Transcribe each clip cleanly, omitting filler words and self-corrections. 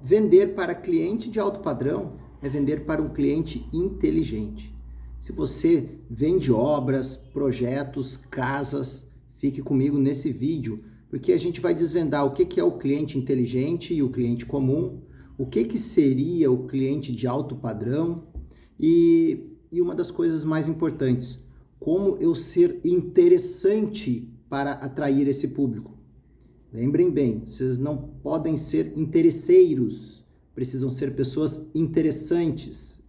Vender para cliente de alto padrão é vender para um cliente inteligente. Se você vende obras, projetos, casas, fique comigo nesse vídeo, porque a gente vai desvendar o que é o cliente inteligente e o cliente comum, o que seria o cliente de alto padrão e uma das coisas mais importantes, como eu ser interessante para atrair esse público. Lembrem bem, vocês não podem ser interesseiros, precisam ser pessoas interessantes.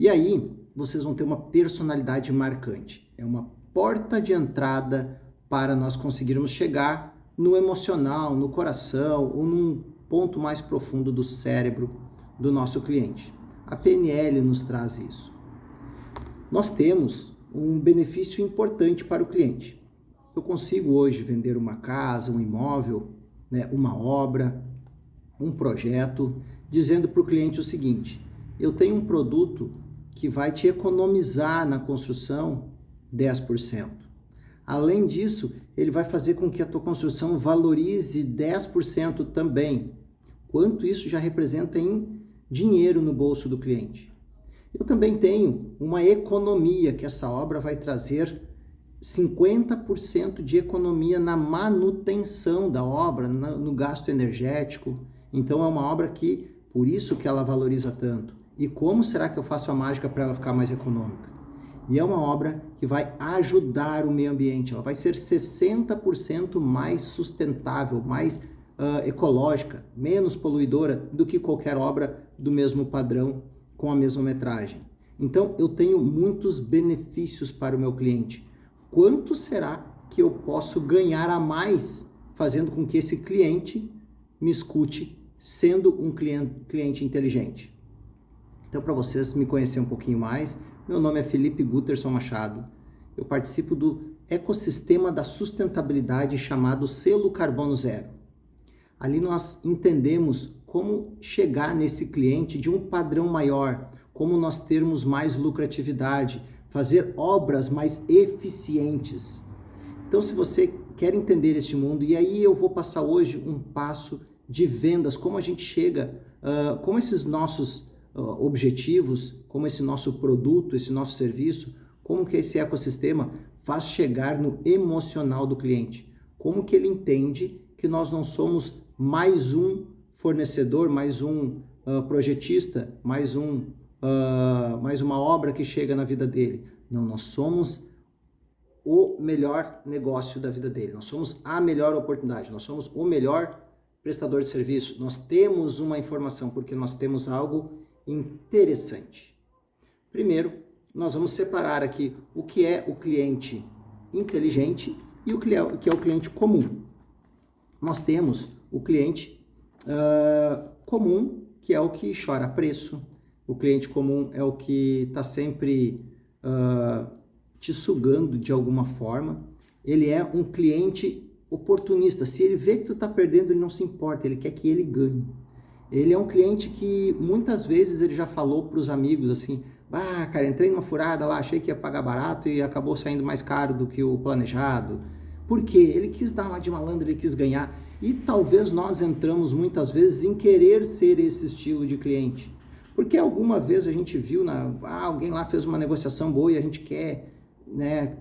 E aí, vocês vão ter uma personalidade marcante. É uma porta de entrada para nós conseguirmos chegar no emocional, no coração ou num ponto mais profundo do cérebro do nosso cliente. A PNL nos traz isso. Nós temos um benefício importante para o cliente. Eu consigo hoje vender uma casa, um imóvel, uma obra, um projeto, dizendo para o cliente o seguinte: eu tenho um produto que vai te economizar na construção 10%. Além disso, ele vai fazer com que a tua construção valorize 10% também. Quanto isso já representa em dinheiro no bolso do cliente? Eu também tenho uma economia que essa obra vai trazer 50% de economia na manutenção da obra, no gasto energético. Então é uma obra que, por isso que ela valoriza tanto. E como será que eu faço a mágica para ela ficar mais econômica? E é uma obra que vai ajudar o meio ambiente, ela vai ser 60% mais sustentável, mais ecológica, menos poluidora do que qualquer obra do mesmo padrão, com a mesma metragem. Então eu tenho muitos benefícios para o meu cliente. Quanto será que eu posso ganhar a mais fazendo com que esse cliente me escute, sendo um cliente inteligente? Então, para vocês me conhecerem um pouquinho mais, meu nome é Felipe Gutterson Machado. Eu participo do ecossistema da sustentabilidade chamado Selo Carbono Zero. Ali nós entendemos como chegar nesse cliente de um padrão maior, como nós termos mais lucratividade, fazer obras mais eficientes. Então, se você quer entender este mundo, e aí eu vou passar hoje um passo de vendas, como a gente chega, como esses nossos objetivos, como esse nosso produto, esse nosso serviço, como que esse ecossistema faz chegar no emocional do cliente, como que ele entende que nós não somos mais um fornecedor, mais um projetista, mais uma obra que chega na vida dele. Não, nós somos o melhor negócio da vida dele, nós somos a melhor oportunidade, nós somos o melhor prestador de serviço, nós temos uma informação, porque nós temos algo interessante. Primeiro, nós vamos separar aqui o que é o cliente inteligente e o que é o cliente comum. Nós temos o cliente comum, que é o que chora preço. O cliente comum é o que está sempre te sugando de alguma forma. Ele é um cliente oportunista. Se ele vê que tu está perdendo, ele não se importa, ele quer que ele ganhe. Ele é um cliente que muitas vezes ele já falou para os amigos assim: cara, entrei numa furada lá, achei que ia pagar barato e acabou saindo mais caro do que o planejado. Por quê? Ele quis dar uma de malandro, ele quis ganhar. E talvez nós entramos muitas vezes em querer ser esse estilo de cliente. Porque alguma vez a gente viu, alguém lá fez uma negociação boa e a gente quer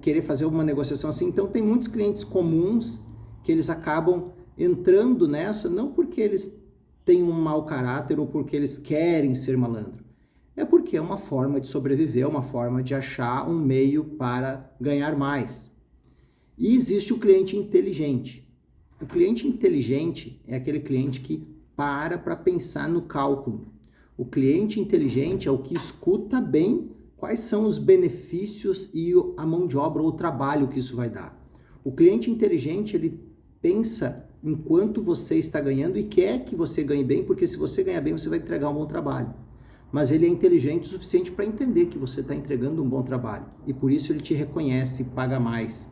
querer fazer uma negociação assim. Então tem muitos clientes comuns que eles acabam entrando nessa, não porque eles têm um mau caráter ou porque eles querem ser malandro. É porque é uma forma de sobreviver, é uma forma de achar um meio para ganhar mais. E existe o cliente inteligente. O cliente inteligente é aquele cliente que para pensar no cálculo. O cliente inteligente é o que escuta bem quais são os benefícios e a mão de obra ou o trabalho que isso vai dar. O cliente inteligente, ele pensa em quanto você está ganhando e quer que você ganhe bem, porque se você ganhar bem, você vai entregar um bom trabalho. Mas ele é inteligente o suficiente para entender que você está entregando um bom trabalho e por isso ele te reconhece e paga mais.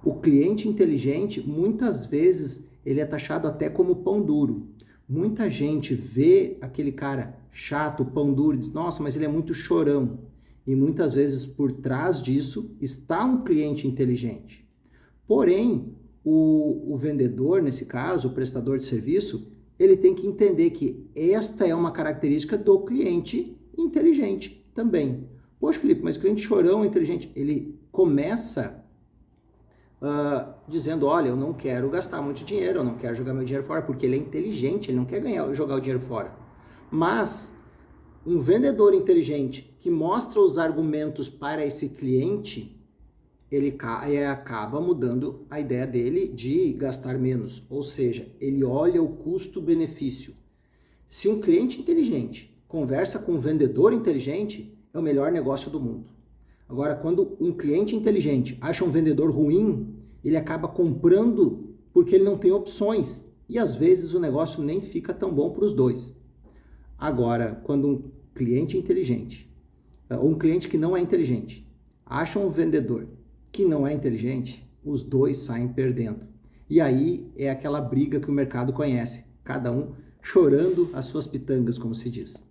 O cliente inteligente, muitas vezes, ele é taxado até como pão duro. Muita gente vê aquele cara chato, pão duro, e diz: nossa, mas ele é muito chorão. E muitas vezes por trás disso está um cliente inteligente. Porém, o vendedor, nesse caso, o prestador de serviço, ele tem que entender que esta é uma característica do cliente inteligente também. Poxa, Felipe, mas o cliente chorão é inteligente. Ele começa dizendo, olha, eu não quero gastar muito dinheiro, eu não quero jogar meu dinheiro fora, porque ele é inteligente, ele não quer jogar o dinheiro fora. Mas um vendedor inteligente que mostra os argumentos para esse cliente, ele acaba mudando a ideia dele de gastar menos. Ou seja, ele olha o custo-benefício. Se um cliente inteligente conversa com um vendedor inteligente, é o melhor negócio do mundo. Agora, quando um cliente inteligente acha um vendedor ruim, ele acaba comprando porque ele não tem opções. E às vezes o negócio nem fica tão bom para os dois. Agora, quando um cliente inteligente, ou um cliente que não é inteligente, acha um vendedor que não é inteligente, os dois saem perdendo. E aí é aquela briga que o mercado conhece, cada um chorando as suas pitangas, como se diz.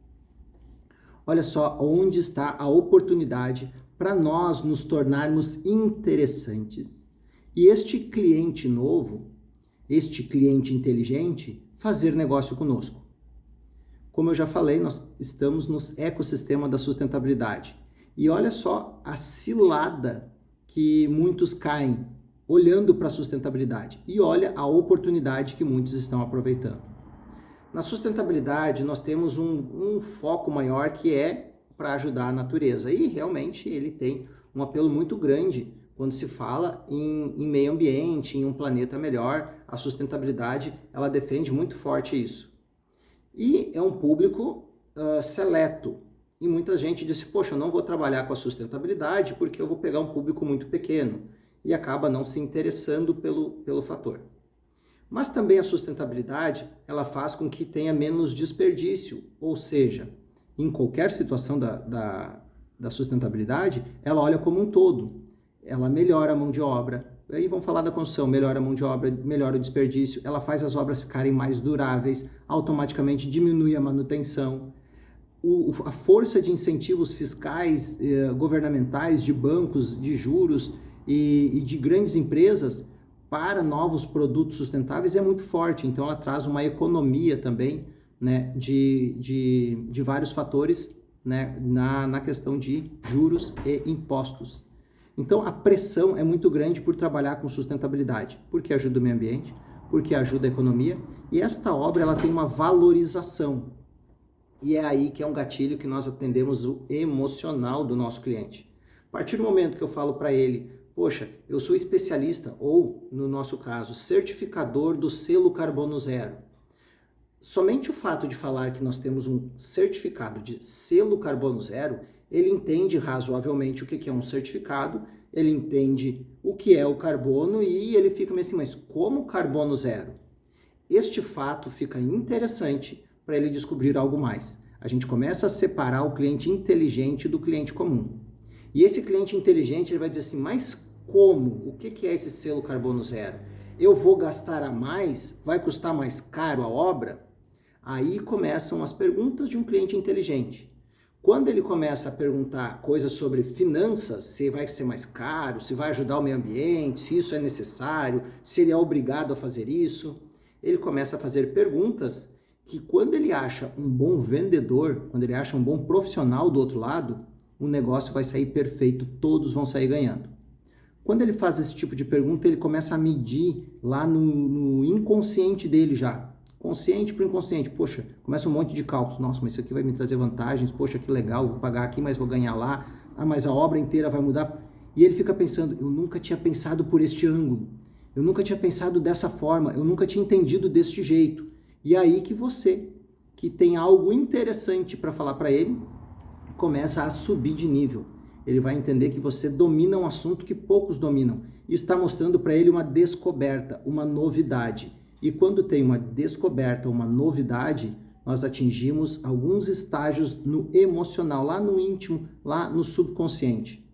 Olha só onde está a oportunidade para nós nos tornarmos interessantes. E este cliente novo, este cliente inteligente, fazer negócio conosco. Como eu já falei, nós estamos no ecossistema da sustentabilidade. E olha só a cilada que muitos caem olhando para a sustentabilidade. E olha a oportunidade que muitos estão aproveitando. Na sustentabilidade, nós temos um foco maior que é para ajudar a natureza. E realmente ele tem um apelo muito grande quando se fala em meio ambiente, em um planeta melhor. A sustentabilidade, ela defende muito forte isso. E é um público seleto. E muita gente disse, poxa, eu não vou trabalhar com a sustentabilidade porque eu vou pegar um público muito pequeno. E acaba não se interessando pelo fator. Mas também a sustentabilidade, ela faz com que tenha menos desperdício, ou seja, em qualquer situação da sustentabilidade, ela olha como um todo. Ela melhora a mão de obra, aí vamos falar da construção, melhora a mão de obra, melhora o desperdício, ela faz as obras ficarem mais duráveis, automaticamente diminui a manutenção. A força de incentivos fiscais, governamentais, de bancos, de juros e de grandes empresas, para novos produtos sustentáveis é muito forte, então ela traz uma economia também, né, de vários fatores, né, na questão de juros e impostos. Então a pressão é muito grande por trabalhar com sustentabilidade, porque ajuda o meio ambiente, porque ajuda a economia, e esta obra ela tem uma valorização, e é aí que é um gatilho que nós atendemos o emocional do nosso cliente. A partir do momento que eu falo para ele, poxa, eu sou especialista, ou, no nosso caso, certificador do selo Carbono Zero. Somente o fato de falar que nós temos um certificado de selo Carbono Zero, ele entende razoavelmente o que é um certificado, ele entende o que é o carbono e ele fica meio assim, mas como carbono zero? Este fato fica interessante para ele descobrir algo mais. A gente começa a separar o cliente inteligente do cliente comum. E esse cliente inteligente ele vai dizer assim, mas como? O que é esse selo Carbono Zero? Eu vou gastar a mais? Vai custar mais caro a obra? Aí começam as perguntas de um cliente inteligente. Quando ele começa a perguntar coisas sobre finanças, se vai ser mais caro, se vai ajudar o meio ambiente, se isso é necessário, se ele é obrigado a fazer isso, ele começa a fazer perguntas que quando ele acha um bom vendedor, quando ele acha um bom profissional do outro lado, o negócio vai sair perfeito, todos vão sair ganhando. Quando ele faz esse tipo de pergunta, ele começa a medir lá no inconsciente dele já. Consciente para o inconsciente. Poxa, começa um monte de cálculos. Nossa, mas isso aqui vai me trazer vantagens. Poxa, que legal, vou pagar aqui, mas vou ganhar lá. Ah, mas a obra inteira vai mudar. E ele fica pensando, eu nunca tinha pensado por este ângulo. Eu nunca tinha pensado dessa forma. Eu nunca tinha entendido deste jeito. E aí que você, que tem algo interessante para falar para ele, começa a subir de nível. Ele vai entender que você domina um assunto que poucos dominam e está mostrando para ele uma descoberta, uma novidade. E quando tem uma descoberta, uma novidade, nós atingimos alguns estágios no emocional, lá no íntimo, lá no subconsciente.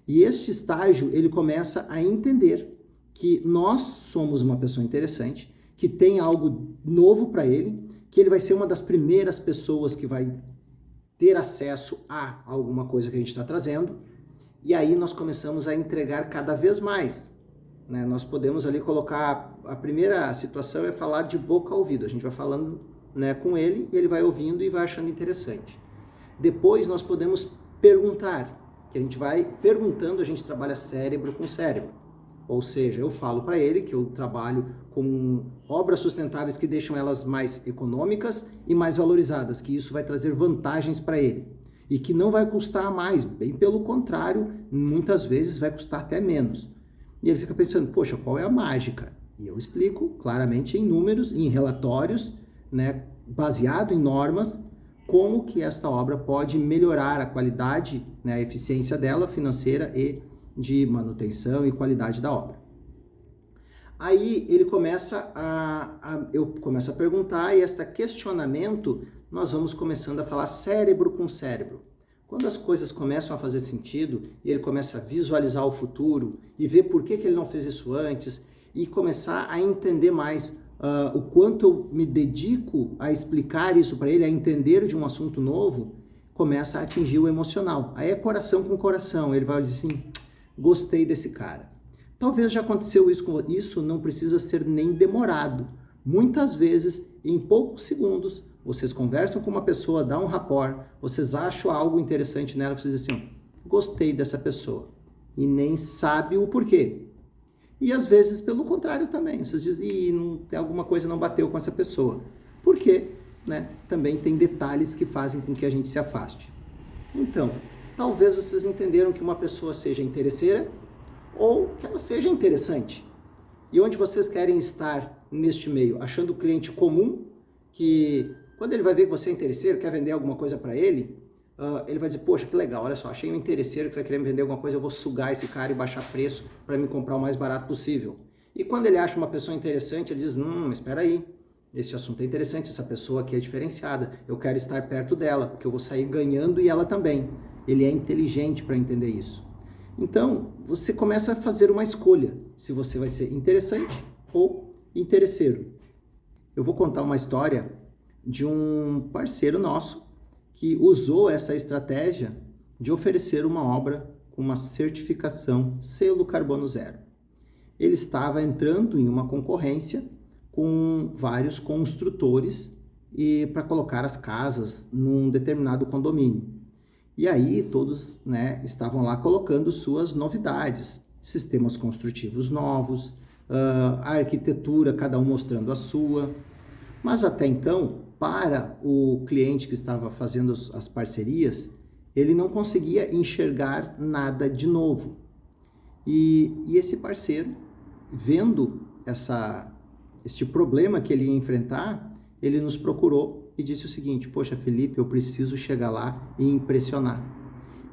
E este estágio, ele começa a entender que nós somos uma pessoa interessante, que tem algo novo para ele, que ele vai ser uma das primeiras pessoas que vai ter acesso a alguma coisa que a gente está trazendo, e aí nós começamos a entregar cada vez mais. né? Nós podemos ali colocar, a primeira situação é falar de boca a ouvido, a gente vai falando, né, com ele e ele vai ouvindo e vai achando interessante. Depois nós podemos perguntar, que a gente vai perguntando, a gente trabalha cérebro com cérebro. Ou seja, eu falo para ele que eu trabalho com obras sustentáveis que deixam elas mais econômicas e mais valorizadas, que isso vai trazer vantagens para ele. E que não vai custar mais, bem pelo contrário, muitas vezes vai custar até menos. E ele fica pensando, poxa, qual é a mágica? E eu explico claramente em números, em relatórios, né, baseado em normas, como que esta obra pode melhorar a qualidade, né, a eficiência dela financeira e de manutenção e qualidade da obra. Aí ele eu começo a perguntar e esse questionamento nós vamos começando a falar cérebro com cérebro. Quando as coisas começam a fazer sentido e ele começa a visualizar o futuro e ver por que ele não fez isso antes e começar a entender mais o quanto eu me dedico a explicar isso para ele, a entender de um assunto novo, começa a atingir o emocional. Aí é coração com coração, ele vai dizer assim, gostei desse cara. Talvez já aconteceu isso não precisa ser nem demorado. Muitas vezes, em poucos segundos, vocês conversam com uma pessoa, dá um rapport, vocês acham algo interessante nela, vocês dizem assim, gostei dessa pessoa. E nem sabe o porquê. E às vezes, pelo contrário também, vocês dizem, tem alguma coisa não bateu com essa pessoa. Por quê? Né? Também tem detalhes que fazem com que a gente se afaste. Então, talvez vocês entenderam que uma pessoa seja interesseira ou que ela seja interessante. E onde vocês querem estar neste meio? Achando o cliente comum, que quando ele vai ver que você é interesseiro, quer vender alguma coisa para ele, ele vai dizer, poxa, que legal, olha só, achei um interesseiro que vai querer me vender alguma coisa, eu vou sugar esse cara e baixar preço para me comprar o mais barato possível. E quando ele acha uma pessoa interessante, ele diz, espera aí, esse assunto é interessante, essa pessoa aqui é diferenciada, eu quero estar perto dela, porque eu vou sair ganhando e ela também. Ele é inteligente para entender isso. Então, você começa a fazer uma escolha, se você vai ser interessante ou interesseiro. Eu vou contar uma história de um parceiro nosso que usou essa estratégia de oferecer uma obra com uma certificação selo carbono zero. Ele estava entrando em uma concorrência com vários construtores e para colocar as casas num determinado condomínio. E aí todos, né, estavam lá colocando suas novidades, sistemas construtivos novos, a arquitetura, cada um mostrando a sua. Mas até então, para o cliente que estava fazendo as parcerias, ele não conseguia enxergar nada de novo. E esse parceiro, vendo este problema que ele ia enfrentar, ele nos procurou e disse o seguinte, poxa Felipe, eu preciso chegar lá e impressionar.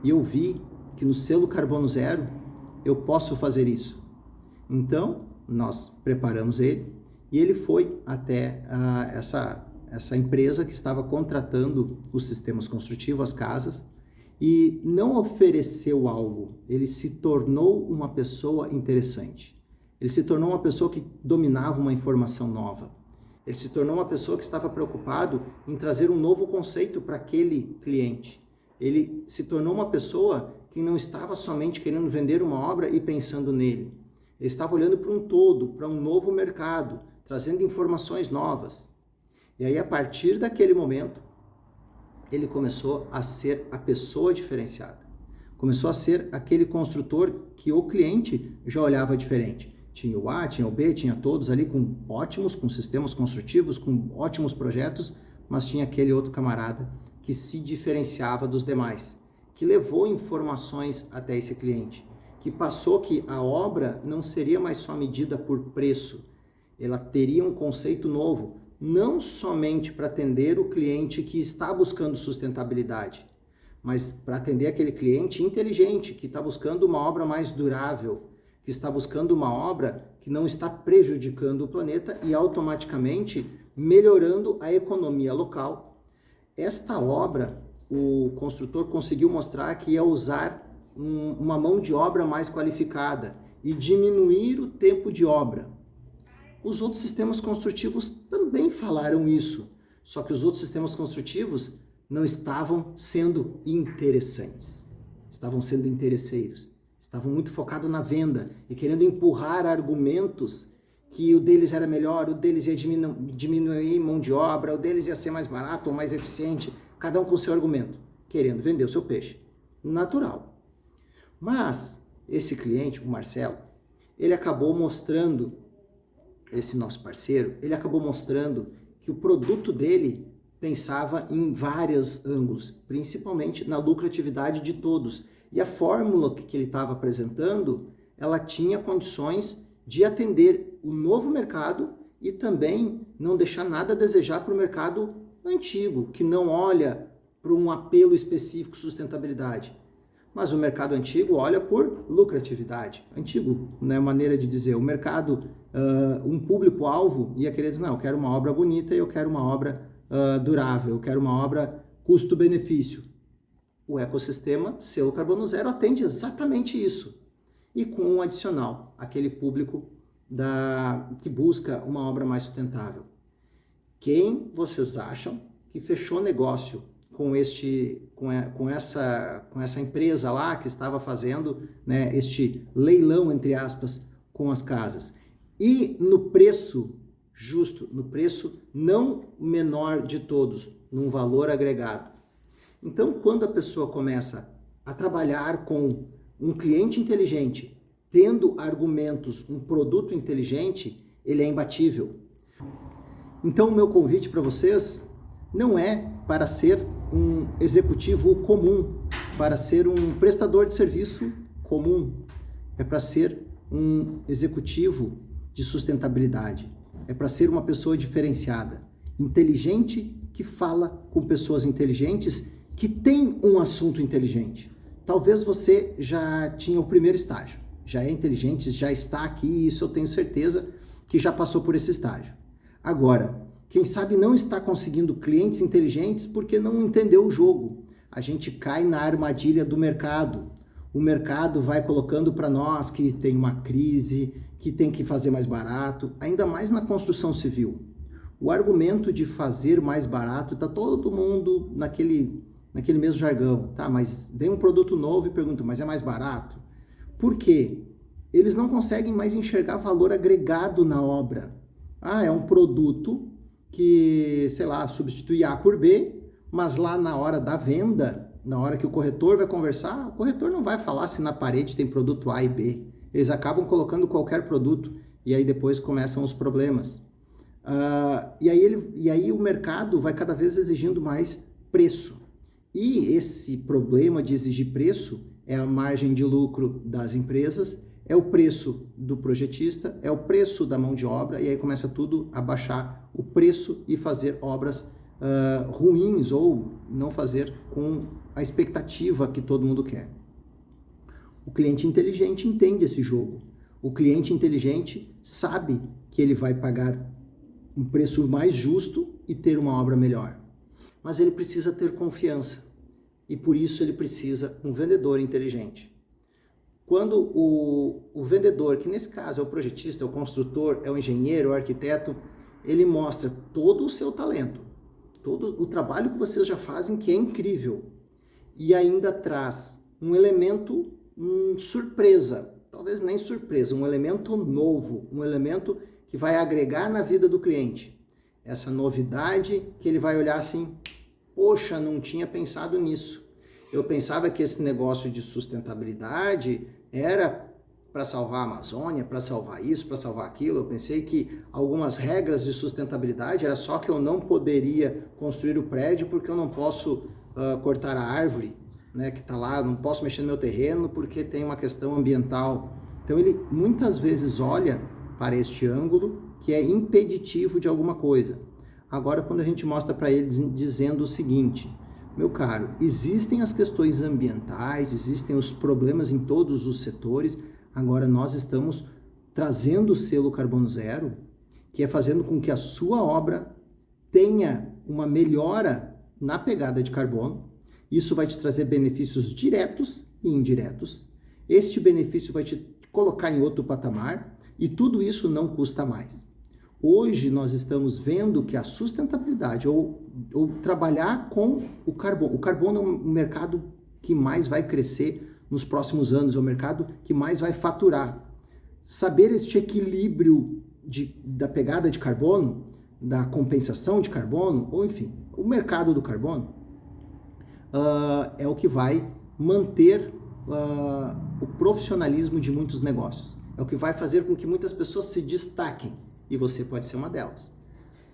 E eu vi que no selo Carbono Zero eu posso fazer isso. Então, nós preparamos ele e ele foi até essa empresa que estava contratando os sistemas construtivos, as casas, e não ofereceu algo, ele se tornou uma pessoa interessante. Ele se tornou uma pessoa que dominava uma informação nova. Ele se tornou uma pessoa que estava preocupado em trazer um novo conceito para aquele cliente. Ele se tornou uma pessoa que não estava somente querendo vender uma obra e pensando nele. Ele estava olhando para um todo, para um novo mercado, trazendo informações novas. E aí, a partir daquele momento, ele começou a ser a pessoa diferenciada. Começou a ser aquele construtor que o cliente já olhava diferente. Tinha o A, tinha o B, tinha todos ali com sistemas construtivos, com ótimos projetos, mas tinha aquele outro camarada que se diferenciava dos demais, que levou informações até esse cliente, que passou que a obra não seria mais só medida por preço, ela teria um conceito novo, não somente para atender o cliente que está buscando sustentabilidade, mas para atender aquele cliente inteligente, que está buscando uma obra mais durável, que está buscando uma obra que não está prejudicando o planeta e automaticamente melhorando a economia local. Esta obra, o construtor conseguiu mostrar que ia usar uma mão de obra mais qualificada e diminuir o tempo de obra. Os outros sistemas construtivos também falaram isso, só que os outros sistemas construtivos não estavam sendo interessantes, estavam sendo interesseiros, estavam muito focados na venda e querendo empurrar argumentos que o deles era melhor, o deles ia diminuir mão de obra, o deles ia ser mais barato ou mais eficiente, cada um com o seu argumento, querendo vender o seu peixe. Natural. Mas esse cliente, o Marcelo, ele acabou mostrando, esse nosso parceiro, ele acabou mostrando que o produto dele pensava em vários ângulos, principalmente na lucratividade de todos. E a fórmula que ele estava apresentando, ela tinha condições de atender o novo mercado e também não deixar nada a desejar para o mercado antigo, que não olha para um apelo específico sustentabilidade. Mas o mercado antigo olha por lucratividade. Antigo, né, maneira de dizer, o mercado, um público-alvo ia querer dizer, não, eu quero uma obra bonita e eu quero uma obra durável, eu quero uma obra custo-benefício. O ecossistema Selo Carbono Zero atende exatamente isso. E com um adicional, aquele público que busca uma obra mais sustentável. Quem vocês acham que fechou negócio com essa empresa lá que estava fazendo, né, este leilão, entre aspas, com as casas? E no preço justo, no preço não menor de todos, num valor agregado. Então, quando a pessoa começa a trabalhar com um cliente inteligente, tendo argumentos, um produto inteligente, ele é imbatível. Então, o meu convite para vocês não é para ser um executivo comum, para ser um prestador de serviço comum, é para ser um executivo de sustentabilidade, é para ser uma pessoa diferenciada, inteligente, que fala com pessoas inteligentes, que tem um assunto inteligente. Talvez você já tinha o primeiro estágio, já é inteligente, já está aqui, e isso eu tenho certeza que já passou por esse estágio. Agora, quem sabe não está conseguindo clientes inteligentes porque não entendeu o jogo. A gente cai na armadilha do mercado. O mercado vai colocando para nós que tem uma crise, que tem que fazer mais barato, ainda mais na construção civil. O argumento de fazer mais barato, está todo mundo naquele mesmo jargão, tá? Mas vem um produto novo e pergunta, mas é mais barato? Por quê? Eles não conseguem mais enxergar valor agregado na obra. Ah, é um produto que, sei lá, substitui A por B, mas lá na hora da venda, na hora que o corretor vai conversar, o corretor não vai falar se na parede tem produto A e B. Eles acabam colocando qualquer produto e aí depois começam os problemas. E aí o mercado vai cada vez exigindo mais preço. E esse problema de exigir preço é a margem de lucro das empresas, é o preço do projetista, é o preço da mão de obra, e aí começa tudo a baixar o preço e fazer obras ruins ou não fazer com a expectativa que todo mundo quer. O cliente inteligente entende esse jogo. O cliente inteligente sabe que ele vai pagar um preço mais justo e ter uma obra melhor. Mas ele precisa ter confiança e por isso ele precisa de um vendedor inteligente. Quando o vendedor, que nesse caso é o projetista, é o construtor, é o engenheiro, é o arquiteto, ele mostra todo o seu talento, todo o trabalho que vocês já fazem, que é incrível, e ainda traz um elemento surpresa, talvez nem surpresa, um elemento novo, um elemento que vai agregar na vida do cliente. Essa novidade que ele vai olhar assim, poxa, não tinha pensado nisso. Eu pensava que esse negócio de sustentabilidade era para salvar a Amazônia, para salvar isso, para salvar aquilo. Eu pensei que algumas regras de sustentabilidade era só que eu não poderia construir o prédio porque eu não posso cortar a árvore, né, que está lá, não posso mexer no meu terreno porque tem uma questão ambiental. Então ele muitas vezes olha para este ângulo que é impeditivo de alguma coisa. Agora, quando a gente mostra para ele dizendo o seguinte, meu caro, existem as questões ambientais, existem os problemas em todos os setores, agora nós estamos trazendo o selo Carbono Zero, que é fazendo com que a sua obra tenha uma melhora na pegada de carbono. Isso vai te trazer benefícios diretos e indiretos. Este benefício vai te colocar em outro patamar e tudo isso não custa mais. Hoje nós estamos vendo que a sustentabilidade ou trabalhar com o carbono é um mercado que mais vai crescer nos próximos anos, é o mercado que mais vai faturar. Saber este equilíbrio da pegada de carbono, da compensação de carbono, ou enfim, o mercado do carbono, é o que vai manter o profissionalismo de muitos negócios. É o que vai fazer com que muitas pessoas se destaquem, e você pode ser uma delas.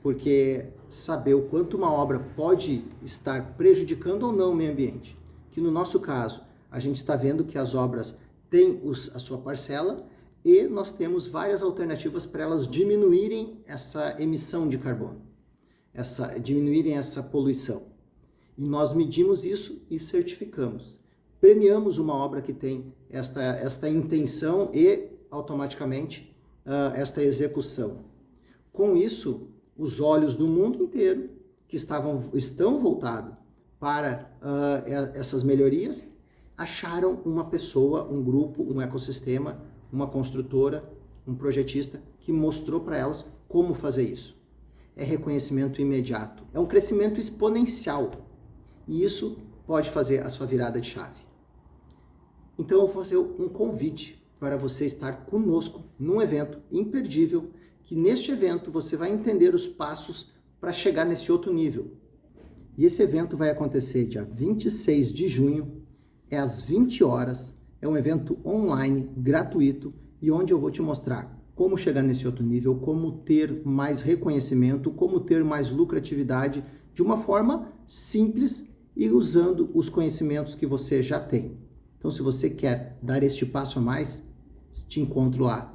Porque saber o quanto uma obra pode estar prejudicando ou não o meio ambiente, que no nosso caso, a gente está vendo que as obras têm a sua parcela e nós temos várias alternativas para elas diminuírem essa emissão de carbono, diminuírem essa poluição. E nós medimos isso e certificamos. Premiamos uma obra que tem esta intenção e, automaticamente, esta execução. Com isso, os olhos do mundo inteiro, que estão voltados para essas melhorias, acharam uma pessoa, um grupo, um ecossistema, uma construtora, um projetista que mostrou para elas como fazer isso. É reconhecimento imediato, é um crescimento exponencial e isso pode fazer a sua virada de chave. Então eu vou fazer um convite para você estar conosco num evento imperdível, que neste evento você vai entender os passos para chegar nesse outro nível. E esse evento vai acontecer dia 26 de junho, às 20 horas, é um evento online, gratuito, e onde eu vou te mostrar como chegar nesse outro nível, como ter mais reconhecimento, como ter mais lucratividade de uma forma simples e usando os conhecimentos que você já tem. Então, se você quer dar este passo a mais, te encontro lá.